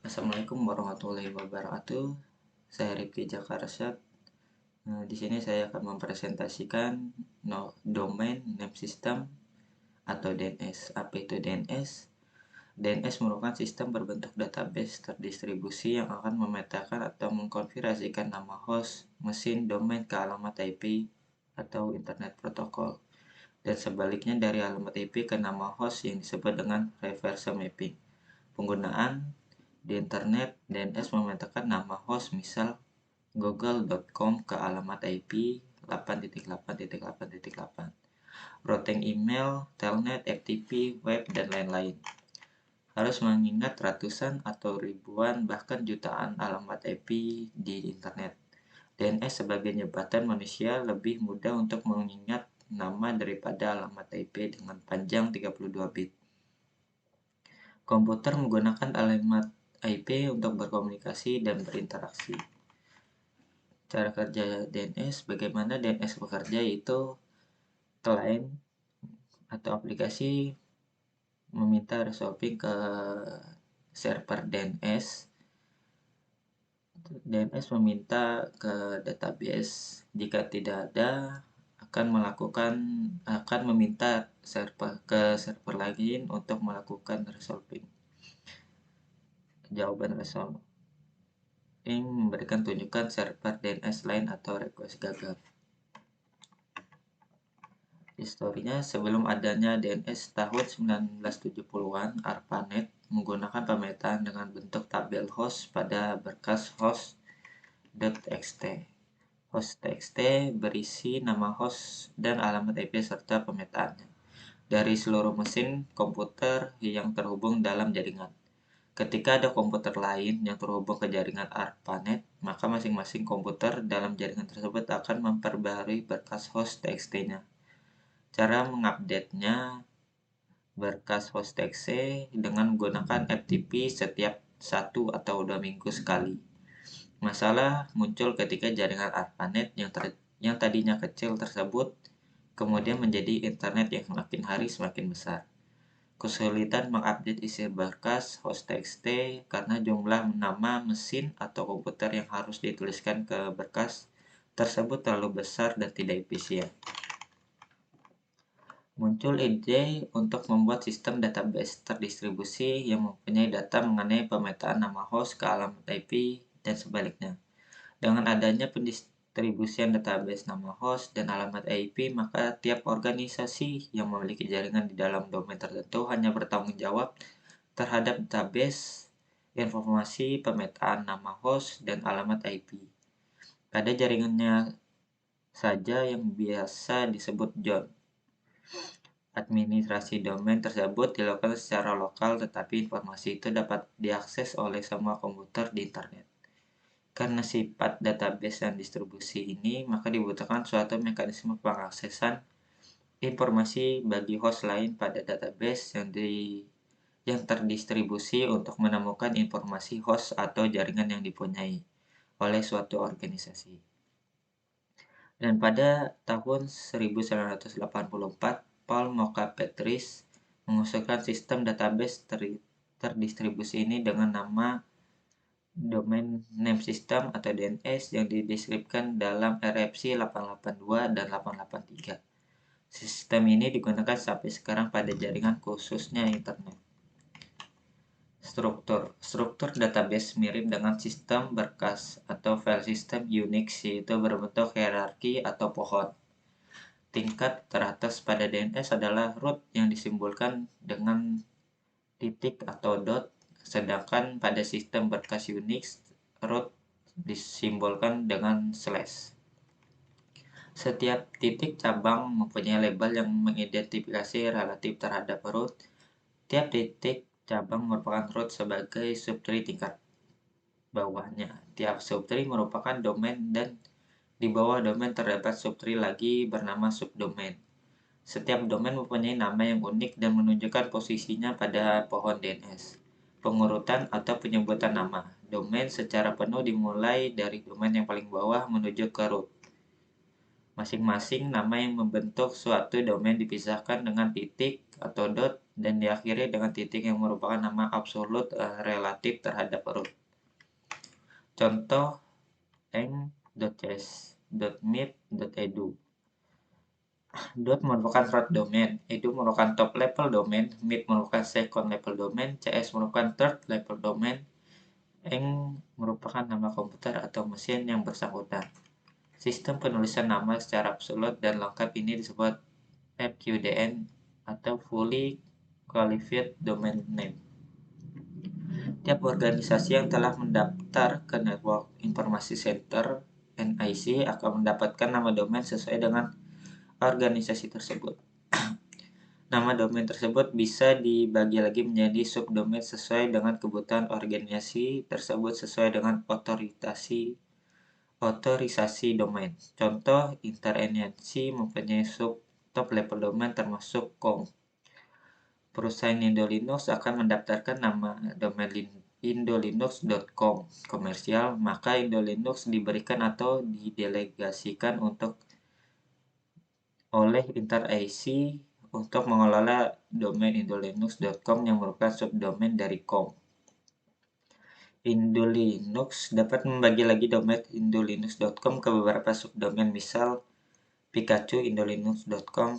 Assalamualaikum warahmatullahi wabarakatuh. Saya Rifki Jakarsyad. Di sini saya akan mempresentasikan domain name system atau DNS. Apa itu DNS? DNS merupakan sistem berbentuk database terdistribusi yang akan memetakan atau mengkonfigurasikan nama host, mesin, domain ke alamat IP atau Internet Protocol, dan sebaliknya dari alamat IP ke nama host yang disebut dengan reverse mapping. Penggunaan di internet, DNS memetakan nama host misal google.com ke alamat IP 8.8.8.8, routing email, telnet, FTP, web, dan lain-lain. Harus mengingat ratusan atau ribuan bahkan jutaan alamat IP di internet. DNS sebagai jembatan manusia lebih mudah untuk mengingat nama daripada alamat IP dengan panjang 32 bit. Komputer menggunakan alamat IP untuk berkomunikasi dan berinteraksi. Cara kerja DNS, bagaimana DNS bekerja, yaitu client atau aplikasi meminta resolving ke server DNS. DNS meminta ke database. Jika tidak ada, akan meminta ke server lain untuk melakukan resolving. Jawaban resolving memberikan tunjukkan server DNS lain atau request gagal. Historinya, sebelum adanya DNS tahun 1970-an, ARPANET menggunakan pemetaan dengan bentuk tabel host pada berkas host.txt. Host.txt berisi nama host dan alamat IP serta pemetaannya dari seluruh mesin komputer yang terhubung dalam jaringan. Ketika ada komputer lain yang terhubung ke jaringan ARPANET, maka masing-masing komputer dalam jaringan tersebut akan memperbaharui berkas host.txt-nya. Cara mengupdate-nya berkas host.txt dengan menggunakan FTP setiap 1 atau 2 minggu sekali. Masalah muncul ketika jaringan ARPANET yang tadinya kecil tersebut kemudian menjadi internet yang semakin hari semakin besar. Kesulitan mengupdate isi berkas host.txt karena jumlah nama mesin atau komputer yang harus dituliskan ke berkas tersebut terlalu besar dan tidak efisien. Muncul ide untuk membuat sistem database terdistribusi yang mempunyai data mengenai pemetaan nama host ke alamat IP dan sebaliknya. Dengan adanya pendistribusian database nama host dan alamat IP, maka tiap organisasi yang memiliki jaringan di dalam domain tertentu hanya bertanggung jawab terhadap database informasi pemetaan nama host dan alamat IP pada jaringannya saja yang biasa disebut John. Administrasi domain tersebut dilakukan secara lokal, tetapi informasi itu dapat diakses oleh semua komputer di internet. Karena sifat database dan distribusi ini, maka dibutuhkan suatu mekanisme pengaksesan informasi bagi host lain pada database yang terdistribusi untuk menemukan informasi host atau jaringan yang dipunyai oleh suatu organisasi. Dan pada tahun 1984, Paul Moka-Petris mengusulkan sistem database terdistribusi ini dengan nama Domain Name System atau DNS yang dideskripsikan dalam RFC 882 dan 883. Sistem ini digunakan sampai sekarang pada jaringan khususnya internet. Struktur database mirip dengan sistem berkas atau file system Unix, yaitu berbentuk hierarki atau pohon. Tingkat teratas pada DNS adalah root yang disimbolkan dengan titik atau dot, sedangkan pada sistem berkas Unix, root disimbolkan dengan slash. Setiap titik cabang mempunyai label yang mengidentifikasi relatif terhadap root. Tiap titik cabang merupakan root sebagai subtree tingkat bawahnya. Tiap subtree merupakan domain dan di bawah domain terdapat subtree lagi bernama subdomain. Setiap domain mempunyai nama yang unik dan menunjukkan posisinya pada pohon DNS. Pengurutan atau penyebutan nama domain secara penuh dimulai dari domain yang paling bawah menuju ke root. Masing-masing nama yang membentuk suatu domain dipisahkan dengan titik atau dot dan diakhiri dengan titik yang merupakan nama absolut relatif terhadap root. Contoh eng.cs.meet.edu. Dot merupakan root domain, edu merupakan top level domain, meet merupakan second level domain, cs merupakan third level domain, eng merupakan nama komputer atau mesin yang bersangkutan. Sistem penulisan nama secara absolut dan lengkap ini disebut FQDN atau Fully Qualified Domain Name. Tiap organisasi yang telah mendaftar ke Network Information Center (NIC) akan mendapatkan nama domain sesuai dengan organisasi tersebut. Nama domain tersebut bisa dibagi lagi menjadi subdomain sesuai dengan kebutuhan organisasi tersebut sesuai dengan otorisasi domain. Contoh, InterNC mempunyai top level domain termasuk .com. Perusahaan Indo-Linux akan mendaftarkan nama domain indolinux.com komersial, maka Indo-Linux diberikan atau didelegasikan oleh InterIC untuk mengelola domain indolinux.com yang merupakan subdomain dari .com. Indo-Linux dapat membagi lagi domain indolinux.com ke beberapa subdomain, misal Pikachu indolinux.com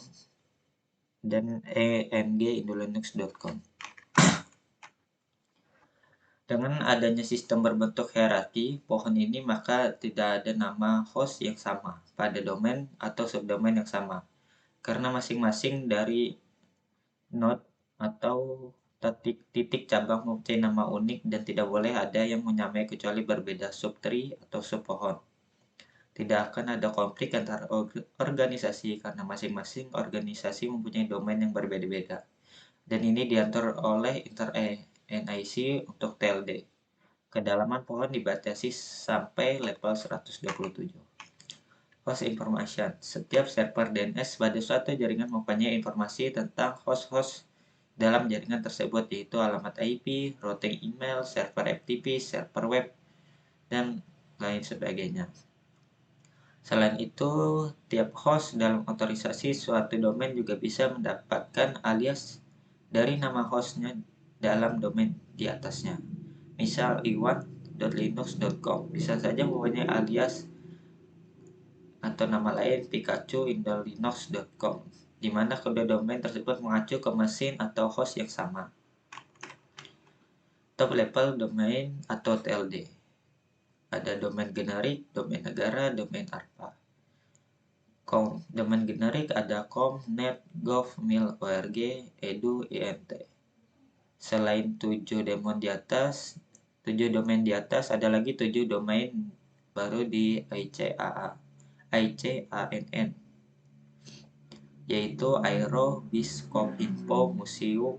dan eng.indolinux.com. Dengan adanya sistem berbentuk hierarki pohon ini, maka tidak ada nama host yang sama pada domain atau subdomain yang sama, karena masing-masing dari node atau titik cabang mempunyai nama unik dan tidak boleh ada yang menyamai kecuali berbeda subtree atau subpohon. Tidak akan ada konflik antara organisasi karena masing-masing organisasi mempunyai domain yang berbeda-beda, dan ini diatur oleh InterNIC untuk TLD. Kedalaman pohon dibatasi sampai level 127. Host information. Setiap server DNS pada suatu jaringan mempunyai informasi tentang host-host dalam jaringan tersebut, yaitu alamat IP, routing email, server FTP, server web, dan lain sebagainya. Selain itu, tiap host dalam otorisasi suatu domain juga bisa mendapatkan alias dari nama hostnya dalam domain di atasnya. Misal iwan.linux.com bisa saja mempunyai alias atau nama lain Pikachu indolinux.com, di mana kedua domain tersebut mengacu ke mesin atau host yang sama. Top level domain atau TLD. Ada domain generik, domain negara, domain ARPA. Domain generik ada com, net, gov, mil, org, edu, int. Selain 7 domain di atas, ada lagi 7 domain baru di ICANN, yaitu Aero, Biskop, Info, Museum,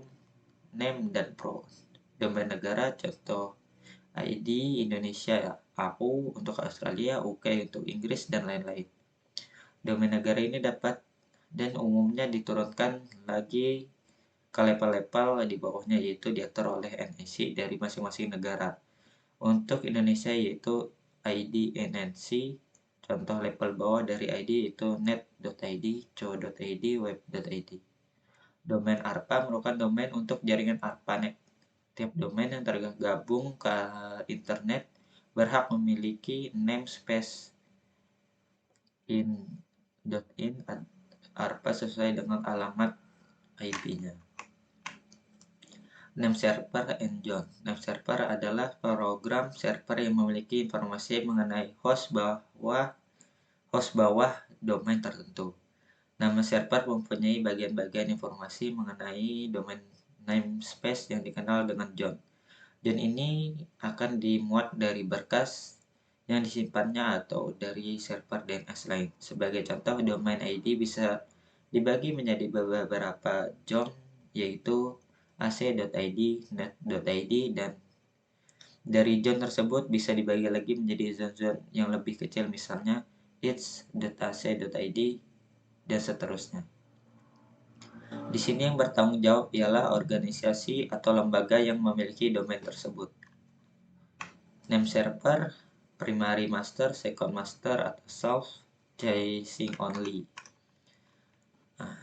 Name, dan Pro. Domain negara contoh ID Indonesia, AU untuk Australia, UK untuk Inggris, dan lain-lain. Domain negara ini dapat dan umumnya diturunkan lagi ke level-level di bawahnya, yaitu diatur oleh NIC dari masing-masing negara. Untuk Indonesia yaitu ID NNC, contoh level bawah dari ID itu net.id, co.id, web.id. Domain ARPA merupakan domain untuk jaringan ARPANET. Tiap domain yang tergabung ke internet berhak memiliki namespace in ARPA sesuai dengan alamat IP-nya. Name server and John. Name server adalah program server yang memiliki informasi mengenai host bawah domain tertentu. Nama server mempunyai bagian-bagian informasi mengenai domain namespace yang dikenal dengan John. John ini akan dimuat dari berkas yang disimpannya atau dari server DNS lain. Sebagai contoh, domain ID bisa dibagi menjadi beberapa John, yaitu ac.id, net.id, dan dari John tersebut bisa dibagi lagi menjadi zone-zone yang lebih kecil, misalnya its.ac.id, dan seterusnya. Di sini yang bertanggung jawab ialah organisasi atau lembaga yang memiliki domain tersebut. Name server, primary master, second master, atau self chasing only.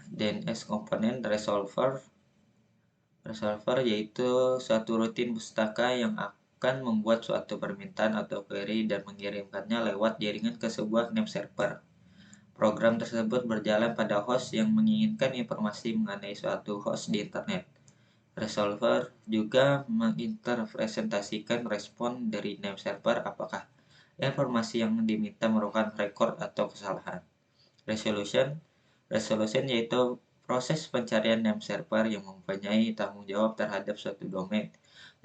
DNS component resolver Resolver yaitu suatu rutin pustaka yang akan membuat suatu permintaan atau query dan mengirimkannya lewat jaringan ke sebuah name server. Program tersebut berjalan pada host yang menginginkan informasi mengenai suatu host di internet. Resolver juga menginterpretasikan respon dari name server apakah informasi yang diminta merupakan record atau kesalahan. Resolution yaitu proses pencarian name server yang mempunyai tanggung jawab terhadap suatu domain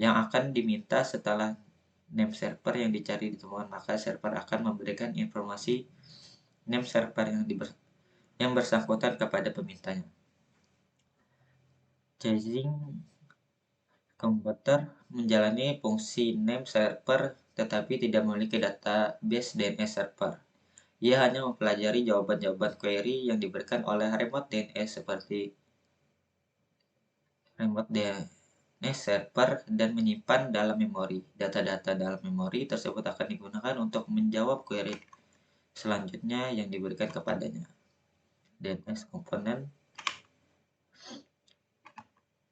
yang akan diminta setelah name server yang dicari ditemukan, maka server akan memberikan informasi name server yang bersangkutan kepada pemintanya. Chasing komputer menjalani fungsi name server tetapi tidak memiliki database DNS server. Ia hanya mempelajari jawaban-jawaban query yang diberikan oleh remote DNS seperti remote DNS server dan menyimpan dalam memori. Data-data dalam memori tersebut akan digunakan untuk menjawab query selanjutnya yang diberikan kepadanya. DNS component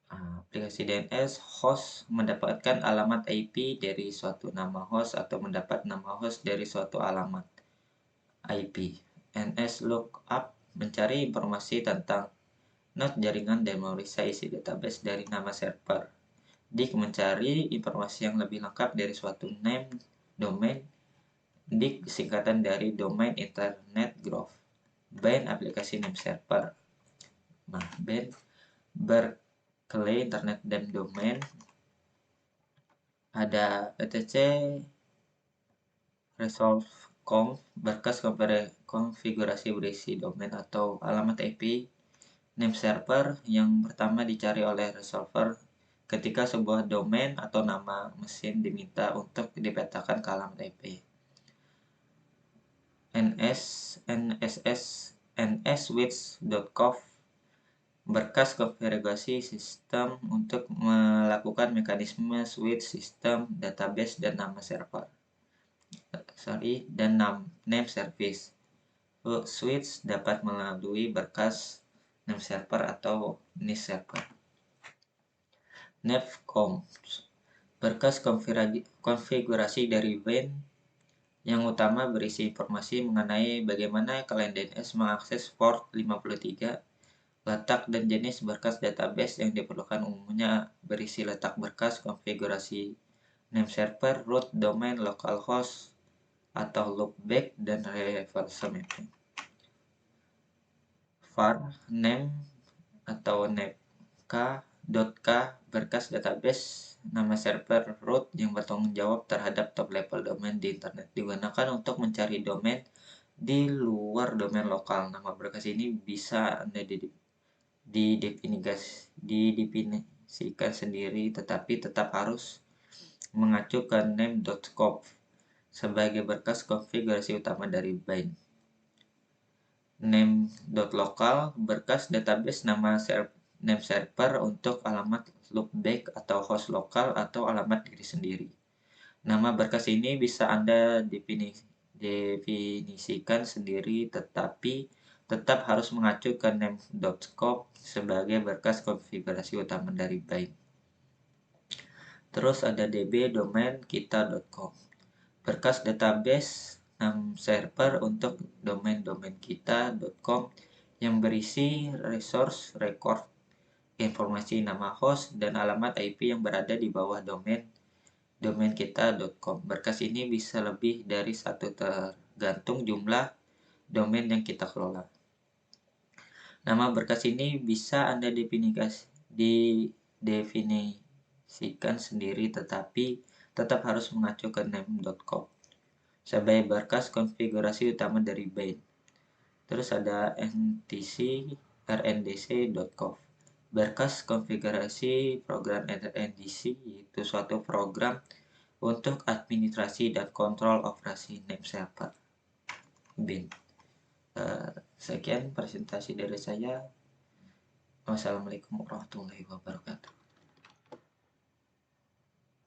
aplikasi DNS host mendapatkan alamat IP dari suatu nama host atau mendapat nama host dari suatu alamat IP. NS lookup mencari informasi tentang node jaringan dan memeriksa isi database dari nama server. Dig mencari informasi yang lebih lengkap dari suatu name domain. Dig singkatan dari domain internet graph. Bind aplikasi name server. Nah, bind Berkeley internet dan domain. Ada etc resolve conf berkas konfigurasi berisi domain atau alamat IP name server yang pertama dicari oleh resolver ketika sebuah domain atau nama mesin diminta untuk dipetakan ke alamat IP. nswitch.conf berkas konfigurasi sistem untuk melakukan mekanisme switch sistem, database, dan nama server. Dan name service. Switch dapat melalui berkas name server atau NIS server. Navconf berkas konfigurasi dari WAN yang utama berisi informasi mengenai bagaimana klien DNS mengakses port 53, letak dan jenis berkas database yang diperlukan umumnya berisi letak berkas konfigurasi name server, root, domain, localhost, atau loopback, dan reverse mapping. var name atau name.k berkas database nama server root yang bertanggung jawab terhadap top level domain di internet digunakan untuk mencari domain di luar domain lokal. Nama berkas ini bisa Anda didefinisikan sendiri tetapi tetap harus mengacu ke name.conf sebagai berkas konfigurasi utama dari bind. Name.local berkas database nama name server untuk alamat loopback atau host lokal atau alamat diri sendiri. Nama berkas ini bisa Anda definisikan sendiri tetapi tetap harus mengacu ke name.conf sebagai berkas konfigurasi utama dari bind. Terus ada db domain kita.com berkas database name server untuk domain kita.com yang berisi resource record informasi nama host dan alamat IP yang berada di bawah domain kita.com. Berkas ini bisa lebih dari satu tergantung jumlah domain yang kita kelola. Nama berkas ini bisa Anda didefinisikan sendiri tetapi tetap harus mengacu ke name.conf sebagai berkas konfigurasi utama dari bind. Terus ada rndc.conf berkas konfigurasi program RNDC yaitu suatu program untuk administrasi dan kontrol operasi name server bind. Sekian presentasi dari saya. Wassalamualaikum warahmatullahi wabarakatuh.